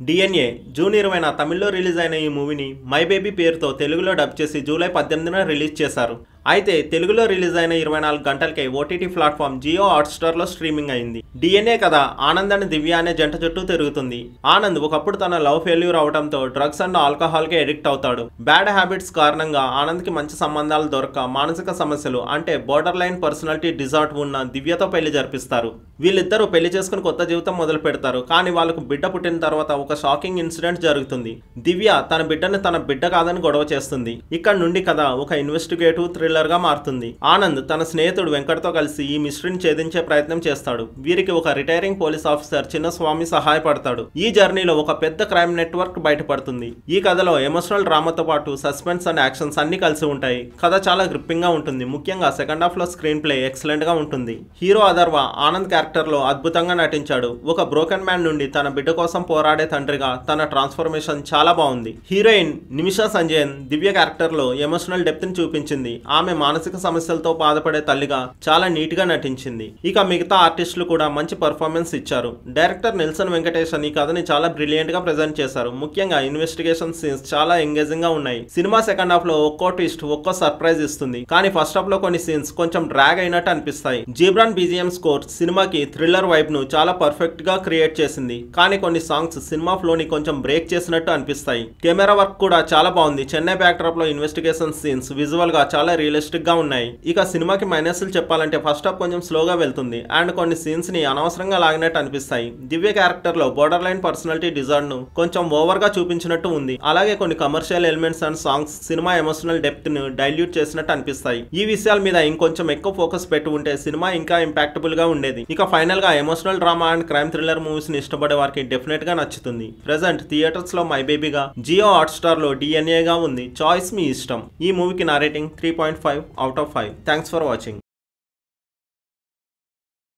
DNA June 20న తమిళ్లో release అయిన ఈ మూవీని మై బేబీ పేరుతో తెలుగులో డబ్ చేసి జూలై 18న రిలీజ్ చేశారు. అయితే తెలుగులో రిలీజ్ అయిన 24 గంటలకే ఓటీటీ ప్లాట్ఫామ్ జియో హాట్‌స్టార్లో స్ట్రీమింగ్ అయింది. డిఎన్ఏ కథ ఆనంద్ అండ్ దివ్య అనే జంట చుట్టూ తిరుగుతుంది. ఆనంద్ ఒకప్పుడు తన లవ్ ఫెయిల్యూర్ అవడంతో డ్రగ్స్ అండ్ ఆల్కహాల్కి ఎడిక్ట్ అవుతాడు. బ్యాడ్ హ్యాబిట్స్ కారణంగా ఆనంద్కి మంచి సంబంధాలు దొరక్క మానసిక సమస్యలు అంటే బోర్డర్ లైన్ పర్సనాలిటీ డిజార్డర్ ఉన్న దివ్యతో పెళ్లి జరిపిస్తారు. వీళ్ళిద్దరూ పెళ్లి చేసుకుని కొత్త జీవితం మొదలు పెడతారు. కానీ వాళ్ళకు బిడ్డ పుట్టిన తర్వాత ఒక షాకింగ్ ఇన్సిడెంట్ జరుగుతుంది. దివ్య తన బిడ్డని తన బిడ్డ కాదని గొడవ చేస్తుంది. ఇక్కడ నుండి కథ ఒక ఇన్వెస్టిగేటివ్ థ్రిల్లర్ గా మారుతుంది. ఆనంద్ తన స్నేహితుడు వెంకట్తో కలిసి ఈ మిస్టరీని ఛేదించే ప్రయత్నం చేస్తాడు. వీరికి ఒక రిటైరింగ్ పోలీస్ ఆఫీసర్ చిన్నస్వామి సహాయపడతాడు. ఈ జర్నీలో ఒక పెద్ద క్రైమ్ నెట్వర్క్ బయటపడుతుంది. ఈ కథలో ఎమోషనల్ డ్రామాతో పాటు సస్పెన్స్ అండ్ యాక్షన్స్ అన్ని కలిసి ఉంటాయి. కథ చాలా గ్రిప్పింగ్ గా ఉంటుంది. ముఖ్యంగా సెకండ్ హాఫ్ లో స్క్రీన్ ప్లే ఎక్సలెంట్ గా ఉంటుంది. హీరో అథర్వ ఆనంద్ క్యారెక్టర్ లో అద్భుతంగా నటించాడు. ఒక బ్రోకెన్ మ్యాన్ నుండి తన బిడ్డ కోసం పోరాడే తండ్రిగా తన ట్రాన్స్ఫర్మేషన్ చాలా బాగుంది. హీరోయిన్ నిమిషా సంజయన్ దివ్య క్యారెక్టర్ లో ఎమోషనల్ డెప్త్ ని చూపించింది. ఆమె మానసిక సమస్యలతో బాధపడే తల్లిగా చాలా నీట్ గా నటించింది. ఇక మిగతా ఆర్టిస్టులు కూడా మంచి పర్ఫార్మెన్స్ ఇచ్చారు. డైరెక్టర్ నెల్సన్ వెంకటేషన్ ఈ కథని చాలా బ్రిలియంట్ గా ప్రెజెంట్ చేశారు. ముఖ్యంగా ఇన్వెస్టిగేషన్ సీన్స్ చాలా ఎంగేజింగ్ గా ఉన్నాయి. సినిమా సెకండ్ హాఫ్ లో ఒక్కో ట్విస్ట్ ఒక్కో సర్ప్రైజ్ ఇస్తుంది. కానీ ఫస్ట్ హాఫ్ లో కొన్ని సీన్స్ కొంచెం డ్రాగ్ అయినట్టు అనిపిస్తాయి. జీబ్రాన్ బీజిఎం స్కోర్ సినిమాకి థ్రిల్లర్ వైబ్ ను చాలా పర్ఫెక్ట్ గా క్రియేట్ చేసింది. కానీ కొన్ని సాంగ్స్ సినిమా ఫ్లో ని కొంచెం బ్రేక్ చేసినట్టు అనిపిస్తాయి. కెమెరా వర్క్ కూడా చాలా బాగుంది. చెన్నై బ్యాక్డ్రాప్ లో ఇన్వెస్టిగేషన్ సీన్స్ విజువల్ గా చాలా రియలిస్టిక్ గా ఉన్నాయి. ఇక సినిమాకి మైనస్లు చెప్పాలంటే ఫస్ట్ హాఫ్ కొంచెం స్లోగా వెళ్తుంది అండ్ కొన్ని సీన్స్ ని అనవసరంగా లాగినట్టు అనిపిస్తాయి. దివ్య క్యారెక్టర్ లో బోర్డర్ లైన్ పర్సనాలిటీ డిజార్డర్ ను కొంచెం ఓవర్ గా చూపించినట్టు ఉంది. అలాగే కొన్ని commercial elements and songs cinema emotional depth ను డైల్యూట్ చేసినట్టు అనిపిస్తాయి. ఈ విషయాల మీద ఇంకొంచెం ఎక్కువ ఫోకస్ పెట్టి ఉంటే సినిమా ఇంకా ఇంపాక్టబుల్ గా ఉండేది. ఇక ఫైనల్ గా emotional drama and crime thriller movies ని ఇష్టపడే వారికి డెఫినెట్ గా నచ్చుతుంది. ప్రెజెంట్ థియేటర్స్ లో మై బేబీగా జియో హాట్‌స్టార్ లో డిఎన్ఏ గా ఉంది. చాయిస్ మీ ఇష్టం. ఈ మూవీకి నా rating 3.5 out of 5. Thanks for watching.